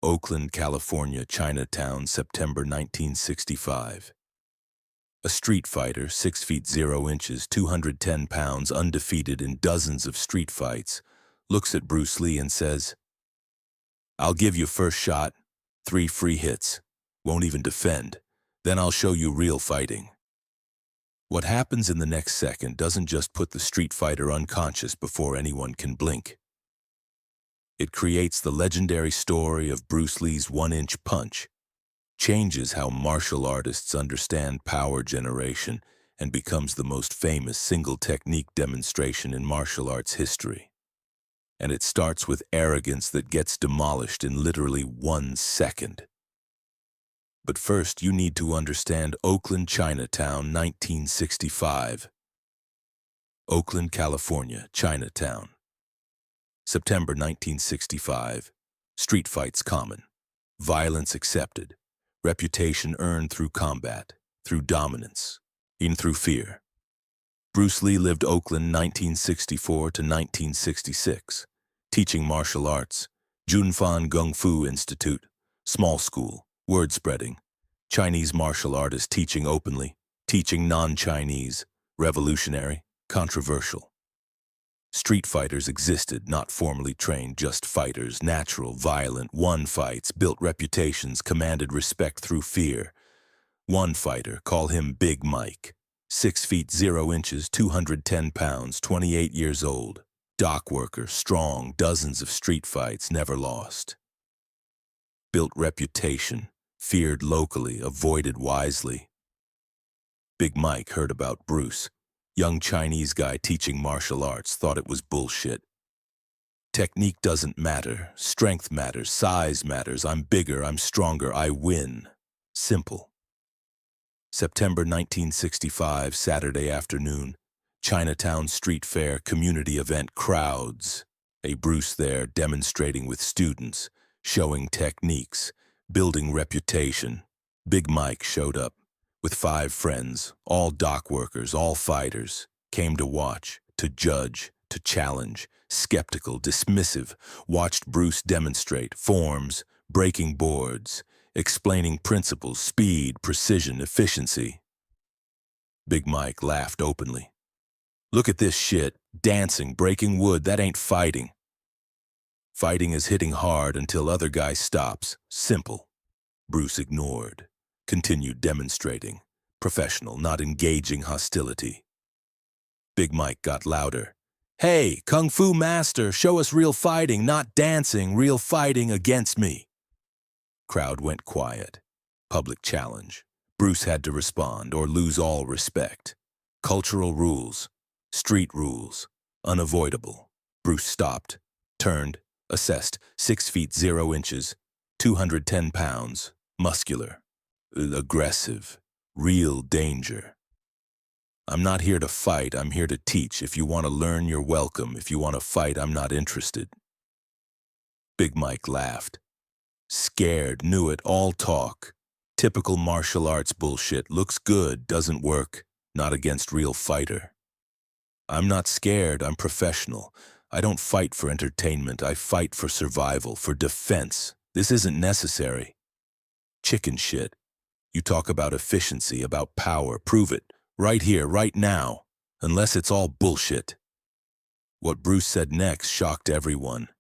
Oakland, California, Chinatown, September 1965. A street fighter, 6 feet 0 inches, 210 pounds, undefeated in dozens of street fights, looks at Bruce Lee and says, "I'll give you first shot, 3 free hits, won't even defend, then I'll show you real fighting." What happens in the next second doesn't just put the street fighter unconscious before anyone can blink. It creates the legendary story of Bruce Lee's one-inch punch, changes how martial artists understand power generation, and becomes the most famous single-technique demonstration in martial arts history. And it starts with arrogance that gets demolished in literally 1 second. But first, you need to understand Oakland Chinatown, 1965. Oakland, California, Chinatown. September 1965. Street fights common. Violence accepted. Reputation earned through combat, through dominance, even through fear. Bruce Lee lived Oakland 1964 to 1966, teaching martial arts, Jun Fan Institute, small school, word spreading, Chinese martial artist teaching openly, teaching non-Chinese, revolutionary, controversial. Street fighters existed, not formally trained, just fighters, natural, violent, won fights, built reputations, commanded respect through fear. One fighter, call him Big Mike, 6 feet 0 inches, 210 pounds, 28 years old, dock worker, strong, dozens of street fights, never lost. Built reputation, feared locally, avoided wisely. Big Mike heard about Bruce. Young Chinese guy teaching martial arts, thought it was bullshit. Technique doesn't matter, strength matters, size matters, I'm bigger, I'm stronger, I win. Simple. September 1965, Saturday afternoon, Chinatown Street Fair community event, crowds. A Bruce there demonstrating with students, showing techniques, building reputation. Big Mike showed up. With 5 friends, all dock workers, all fighters, came to watch, to judge, to challenge, skeptical, dismissive, watched Bruce demonstrate forms, breaking boards, explaining principles, speed, precision, efficiency. Big Mike laughed openly. "Look at this shit, dancing, breaking wood, that ain't fighting. Fighting is hitting hard until other guy stops, simple." Bruce ignored. Continued demonstrating, professional, not engaging hostility. Big Mike got louder. "Hey, Kung Fu master, show us real fighting, not dancing, real fighting against me." Crowd went quiet. Public challenge. Bruce had to respond or lose all respect. Cultural rules, street rules, unavoidable. Bruce stopped, turned, assessed, 6 feet 0 inches, 210 pounds, muscular. Aggressive, real danger. "I'm not here to fight, I'm here to teach. If you want to learn, you're welcome. If you want to fight, I'm not interested." Big Mike laughed. Scared, knew it, all talk. Typical martial arts bullshit, looks good, doesn't work, not against real fighter. "I'm not scared, I'm professional. I don't fight for entertainment, I fight for survival, for defense. This isn't necessary." Chicken shit. You talk about efficiency, about power, prove it, right here, right now, unless it's all bullshit. What Bruce said next shocked everyone.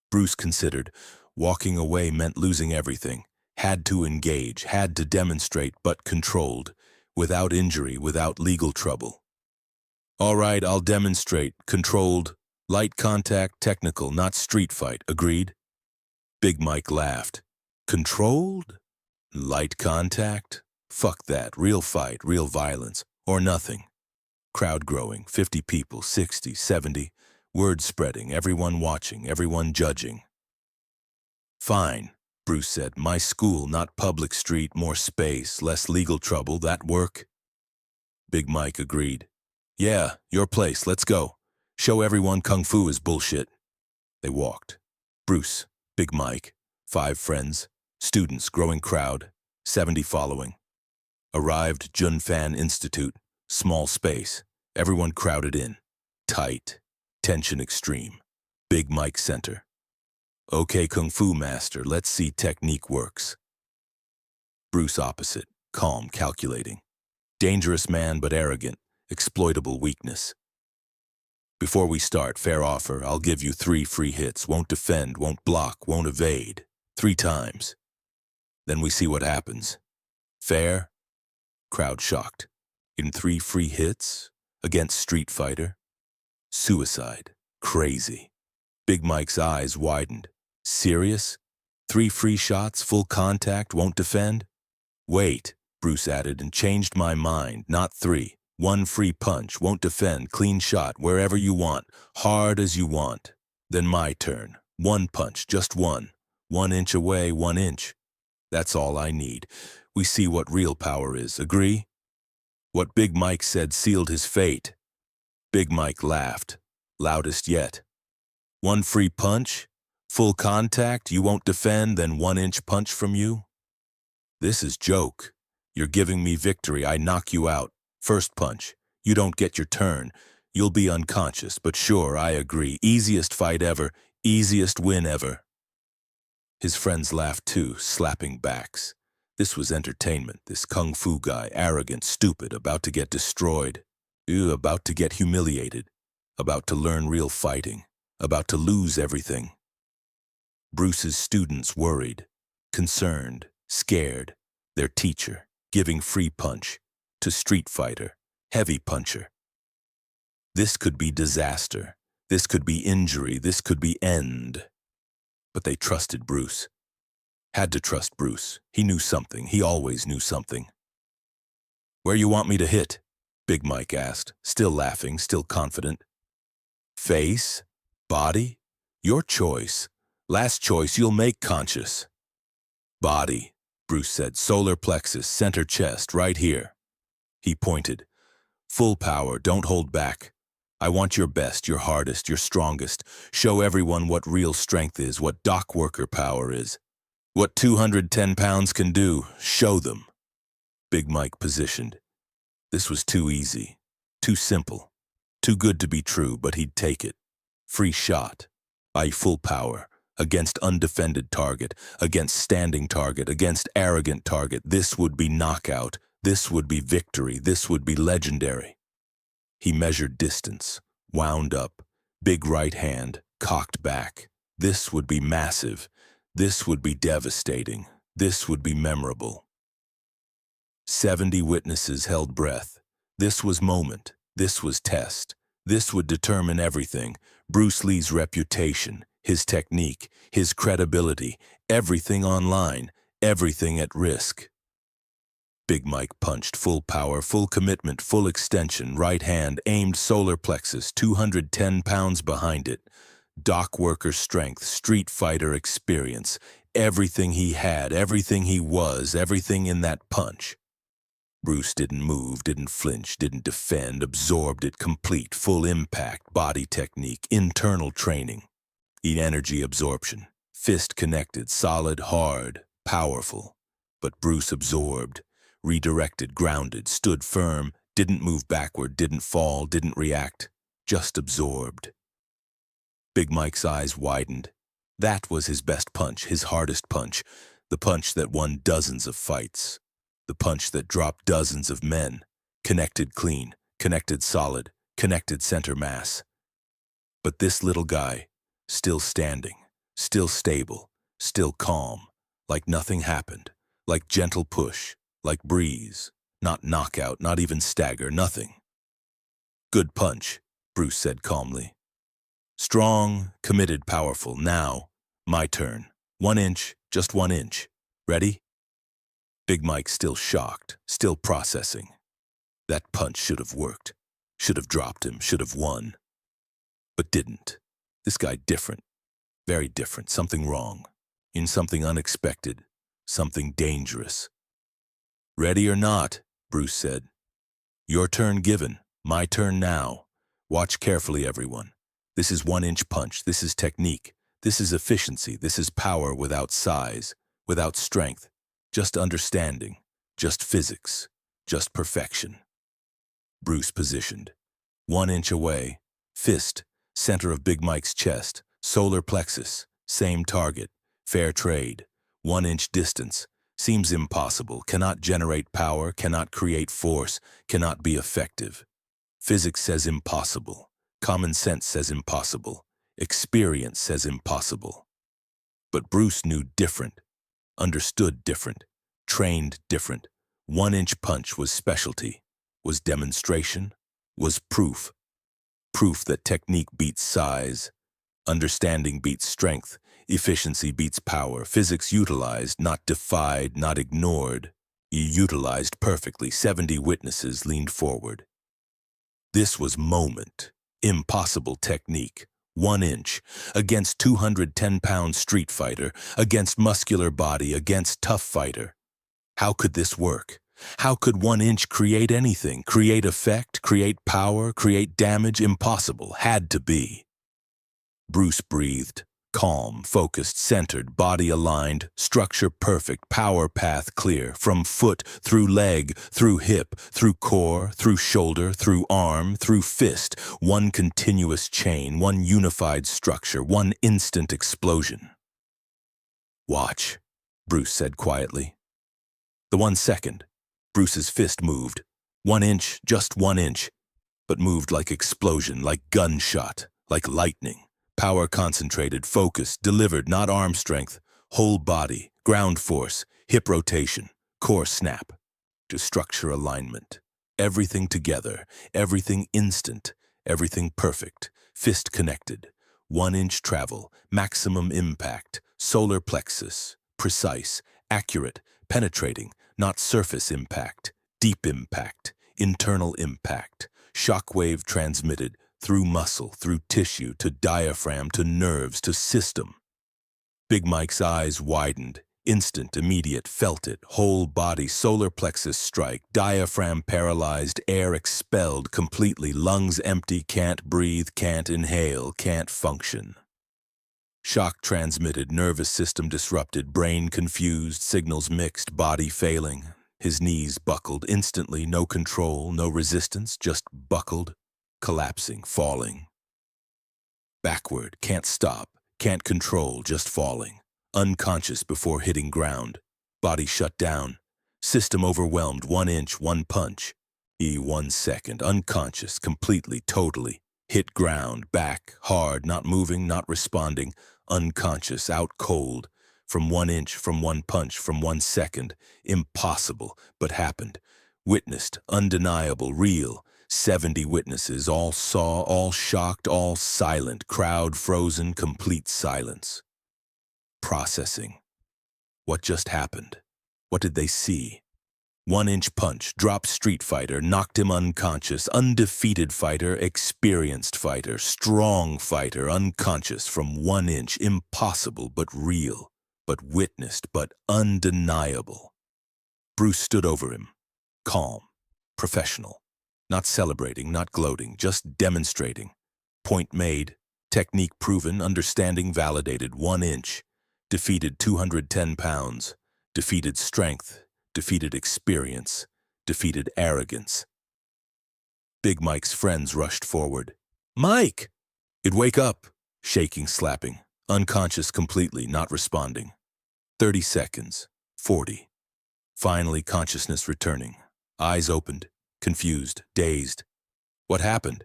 Bruce considered. Walking away meant losing everything. Had to engage, had to demonstrate, but controlled, without injury, without legal trouble. "All right, I'll demonstrate, controlled, light contact, technical, not street fight, agreed?" Big Mike laughed. "Controlled? Light contact? Fuck that, real fight, real violence, or nothing." Crowd growing, 50 people, 60, 70, word spreading, everyone watching, everyone judging. "Fine," Bruce said, "my school, not public street, more space, less legal trouble, that work?" Big Mike agreed. "Yeah, your place, let's go. Show everyone Kung Fu is bullshit." They walked. Bruce, Big Mike, 5 friends, students, growing crowd, 70 following. Arrived Jun Fan Institute, small space, everyone crowded in. Tight, tension extreme. Big Mike center. Okay, Kung Fu Master, let's see technique works. Bruce opposite, calm, calculating. Dangerous man but arrogant, exploitable weakness. Before we start, fair offer, I'll give you 3 free hits, won't defend, won't block, won't evade. 3 times. Then we see what happens. Fair? Crowd shocked. In 3 free hits? Against Street Fighter? Suicide. Crazy. Big Mike's eyes widened. Serious? 3 free shots, full contact, won't defend? Wait, Bruce added and changed my mind, not 3. 1 free punch, won't defend, clean shot, wherever you want, hard as you want. Then my turn. 1 punch, just 1. 1 inch away, 1 inch. That's all I need. We see what real power is, agree? What Big Mike said sealed his fate. Big Mike laughed, loudest yet. 1 free punch? Full contact, you won't defend, then 1 inch punch from you? This is joke. You're giving me victory, I knock you out. First punch. You don't get your turn. You'll be unconscious, but sure, I agree. Easiest fight ever, easiest win ever. His friends laughed too, slapping backs. This was entertainment, this kung fu guy, arrogant, stupid, about to get destroyed. About to get humiliated. About to learn real fighting. About to lose everything. Bruce's students worried, concerned, scared. Their teacher, giving free punch. To Street Fighter, heavy puncher. This could be disaster. This could be injury. This could be end. But they trusted Bruce. Had to trust Bruce. He knew something. He always knew something. Where you want me to hit? Big Mike asked, still laughing, still confident. Face? Body? Your choice. Last choice you'll make conscious. Body, Bruce said, solar plexus, center chest, right here. He pointed. Full power, don't hold back. I want your best, your hardest, your strongest. Show everyone what real strength is, what dock worker power is. What 210 pounds can do, show them. Big Mike positioned. This was too easy, too simple, too good to be true, but he'd take it. Free shot. Full power. Against undefended target, against standing target, against arrogant target. This would be knockout. This would be victory. This would be legendary. He measured distance, wound up, big right hand, cocked back. This would be massive. This would be devastating. This would be memorable. 70 witnesses held breath. This was moment. This was test. This would determine everything. Bruce Lee's reputation, his technique, his credibility, everything online, everything at risk. Big Mike punched, full power, full commitment, full extension, right hand, aimed solar plexus, 210 pounds behind it. Dock worker strength, Street Fighter experience, everything he had, everything he was, everything in that punch. Bruce didn't move, didn't flinch, didn't defend, absorbed it complete, full impact, body technique, internal training. Energy absorption, fist connected, solid, hard, powerful. But Bruce absorbed. Redirected, grounded, stood firm, didn't move backward, didn't fall, didn't react, just absorbed. Big Mike's eyes widened. That was his best punch, his hardest punch, the punch that won dozens of fights, the punch that dropped dozens of men, connected clean, connected solid, connected center mass. But this little guy, still standing, still stable, still calm, like nothing happened, like gentle push, like breeze, not knockout, not even stagger, nothing. Good punch, Bruce said calmly. Strong, committed, powerful. Now, my turn. 1 inch, just 1 inch. Ready? Big Mike still shocked, still processing. That punch should have worked, should have dropped him, should have won. But didn't. This guy different, very different, something wrong, in something unexpected, something dangerous. Ready or not, Bruce said. Your turn given, my turn now. Watch carefully, everyone. This is 1 inch punch, this is technique, this is efficiency, this is power without size, without strength, just understanding, just physics, just perfection. Bruce positioned. 1 inch away, fist, center of Big Mike's chest, solar plexus, Same target, fair trade, 1-inch distance. Seems impossible, cannot generate power, cannot create force, cannot be effective. Physics says impossible. Common sense says impossible. Experience says impossible. But Bruce knew different, understood different, trained different. 1-inch punch was specialty, was demonstration, was proof. Proof that technique beats size, understanding beats strength, efficiency beats power, physics utilized, not defied, not ignored. Utilized perfectly. 70 witnesses leaned forward. This was moment, impossible technique. 1 inch, against 210-pound street fighter, against muscular body, against tough fighter. How could this work? How could 1 inch create anything? Create effect, create power, create damage? Impossible. Had to be. Bruce breathed. Calm, focused, centered, body aligned, structure perfect, power path clear, from foot, through leg, through hip, through core, through shoulder, through arm, through fist. One continuous chain, one unified structure, one instant explosion. Watch, Bruce said quietly. The 1 second, Bruce's fist moved. 1 inch, just 1 inch, but moved like explosion, like gunshot, like lightning. Power concentrated, focused, delivered, not arm strength, whole body, ground force, hip rotation, core snap, to structure alignment. Everything together, everything instant, everything perfect, fist connected. 1 inch travel, maximum impact, solar plexus, precise, accurate, penetrating, not surface impact, deep impact, internal impact, shockwave transmitted, through muscle, through tissue, to diaphragm, to nerves, to system. Big Mike's eyes widened, instant, immediate, felt it, whole body, solar plexus strike, diaphragm paralyzed, air expelled completely, lungs empty, can't breathe, can't inhale, can't function. Shock transmitted, nervous system disrupted, brain confused, signals mixed, body failing. His knees buckled, instantly, no control, no resistance, just buckled. Collapsing, falling. Backward, can't stop, can't control, just falling. Unconscious before hitting ground. Body shut down. System overwhelmed, 1 inch, 1 punch. 1 second, unconscious, completely, totally. Hit ground, back, hard, not moving, not responding. Unconscious, out cold. From 1 inch, from 1 punch, from 1 second. Impossible, but happened. Witnessed, undeniable, real. 70 witnesses, all saw, all shocked, all silent, crowd frozen, complete silence. Processing. What just happened? What did they see? 1 inch punch, drop street fighter, knocked him unconscious, undefeated fighter, experienced fighter, strong fighter, unconscious from 1 inch, impossible but real, but witnessed, but undeniable. Bruce stood over him, calm, professional. Not celebrating, not gloating, just demonstrating. Point made, technique proven, understanding validated, 1 inch. Defeated 210 pounds, defeated strength, defeated experience, defeated arrogance. Big Mike's friends rushed forward. Mike! He'd wake up, shaking, slapping, unconscious completely, not responding. 30 seconds, 40. Finally, consciousness returning, eyes opened. Confused, dazed. What happened?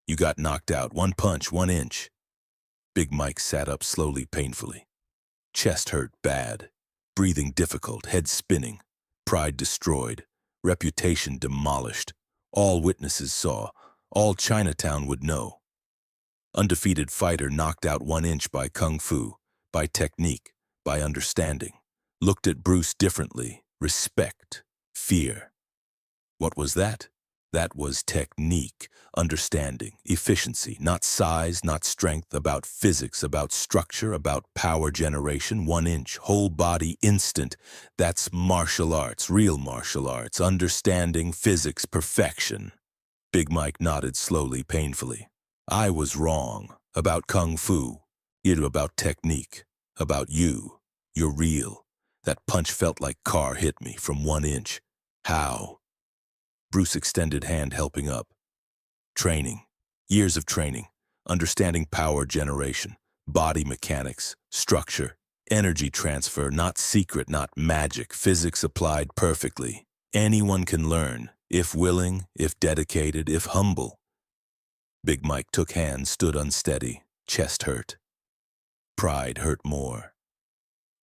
You got knocked out, 1 punch, 1 inch. Big Mike sat up slowly, painfully. Chest hurt bad, breathing difficult, head spinning, pride destroyed, reputation demolished. All witnesses saw, all Chinatown would know. Undefeated fighter knocked out 1 inch by kung fu, by technique, by understanding. Looked at Bruce differently, respect, fear. What was that? That was technique, understanding, efficiency, not size, not strength, about physics, about structure, about power generation, 1 inch, whole body, instant. That's martial arts, real martial arts, understanding, physics, perfection. Big Mike nodded slowly, painfully. I was wrong, about kung fu, about technique, about you. You're real. That punch felt like car hit me from 1 inch. How? Bruce extended hand, helping up. Training. Years of training. Understanding power generation. Body mechanics, structure, energy transfer, not secret, not magic, physics applied perfectly. Anyone can learn, if willing, if dedicated, if humble. Big Mike took hands, stood unsteady, chest hurt. Pride hurt more.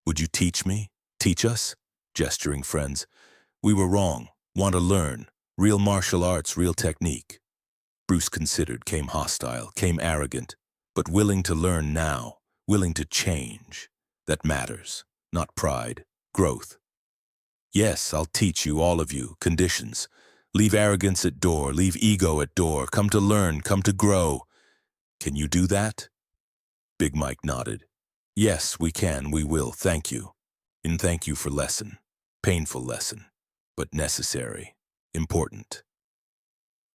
Would you teach me? Teach us? Gesturing friends. We were wrong. Want to learn. Real martial arts, real technique. Bruce considered, came hostile, came arrogant, but willing to learn now, willing to change. That matters. Not pride. Growth. Yes, I'll teach you, all of you, conditions. Leave arrogance at door, leave ego at door. Come to learn, come to grow. Can you do that? Big Mike nodded. Yes, we can, we will, thank you. And thank you for lesson. Painful lesson, but necessary, important.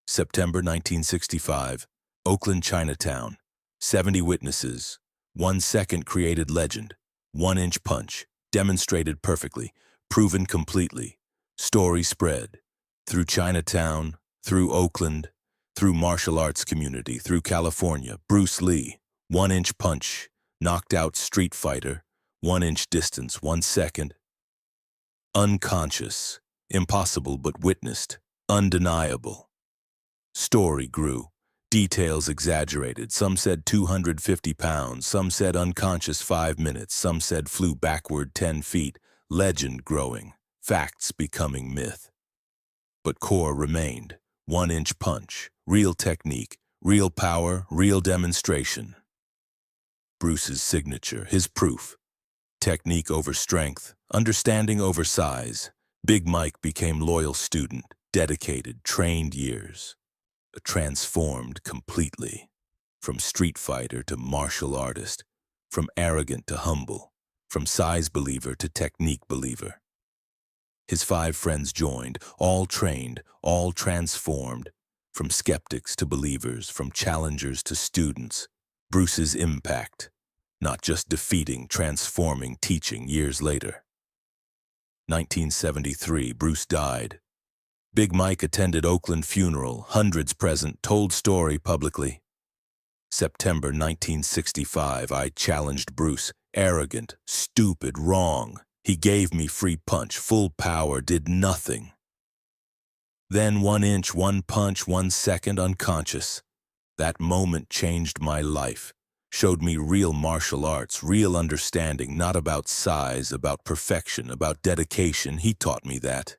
September 1965, Oakland Chinatown. 70 witnesses. 1 second created legend. 1-inch punch, demonstrated perfectly, proven completely. Story spread. Through Chinatown, through Oakland, through martial arts community, through California. Bruce Lee, 1-inch punch, knocked out street fighter, 1-inch distance, 1 second. Unconscious, impossible but witnessed, undeniable. Story grew, details exaggerated. Some said 250 pounds, some said unconscious 5 minutes, some said flew backward 10 feet. Legend growing, facts becoming myth. But core remained, 1-inch punch, real technique, real power, real demonstration. Bruce's signature, his proof. Technique over strength, understanding over size. Big Mike became loyal student, dedicated, trained years. Transformed completely. From street fighter to martial artist, from arrogant to humble, from size believer to technique believer. His 5 friends joined, all trained, all transformed, from skeptics to believers, from challengers to students. Bruce's impact, not just defeating, transforming, teaching years later. 1973, Bruce died. Big Mike attended Oakland funeral, hundreds present, told story publicly. September 1965, I challenged Bruce, arrogant, stupid, wrong. He gave me free punch, full power, did nothing. Then 1-inch, 1 punch, 1 second, unconscious. That moment changed my life, showed me real martial arts, real understanding, not about size, about perfection, about dedication. He taught me that.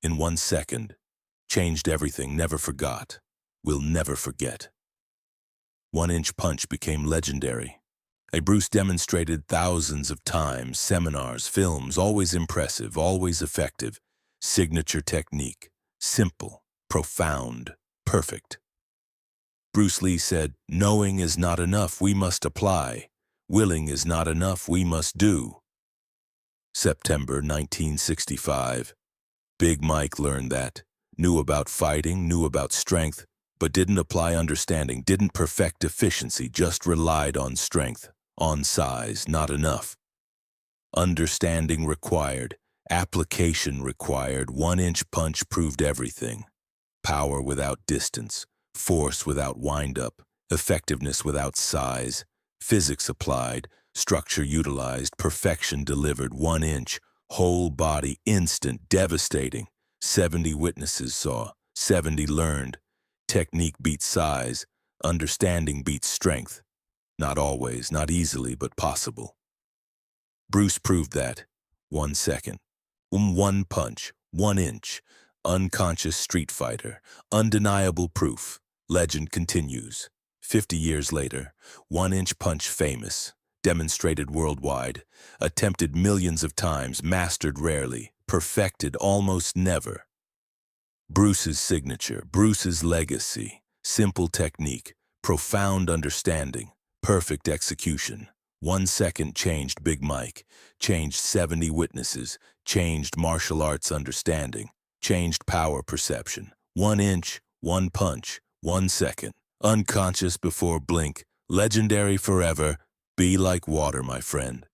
In 1 second, changed everything, never forgot, will never forget. 1-inch punch became legendary. A Bruce demonstrated thousands of times, seminars, films, always impressive, always effective. Signature technique, simple, profound, perfect. Bruce Lee said, knowing is not enough, we must apply. Willing is not enough, we must do. September 1965. Big Mike learned that. Knew about fighting, knew about strength, but didn't apply understanding, didn't perfect efficiency, just relied on strength. On size, not enough. Understanding required, application required. 1-inch punch proved everything. Power without distance, force without wind-up, effectiveness without size, physics applied, structure utilized, perfection delivered. 1-inch, whole body, instant, devastating. 70 witnesses saw, 70 learned. Technique beats size, understanding beats strength. Not always, not easily, but possible. Bruce proved that. 1 second. 1 punch, 1-inch. Unconscious street fighter. Undeniable proof. Legend continues. 50 years later, 1-inch punch famous. Demonstrated worldwide. Attempted millions of times, mastered rarely. Perfected almost never. Bruce's signature, Bruce's legacy. Simple technique. Profound understanding. Perfect execution. 1 second changed Big Mike, changed 70 witnesses, changed martial arts understanding, changed power perception. 1-inch, 1 punch, 1 second. Unconscious before blink, legendary forever. Be like water, my friend.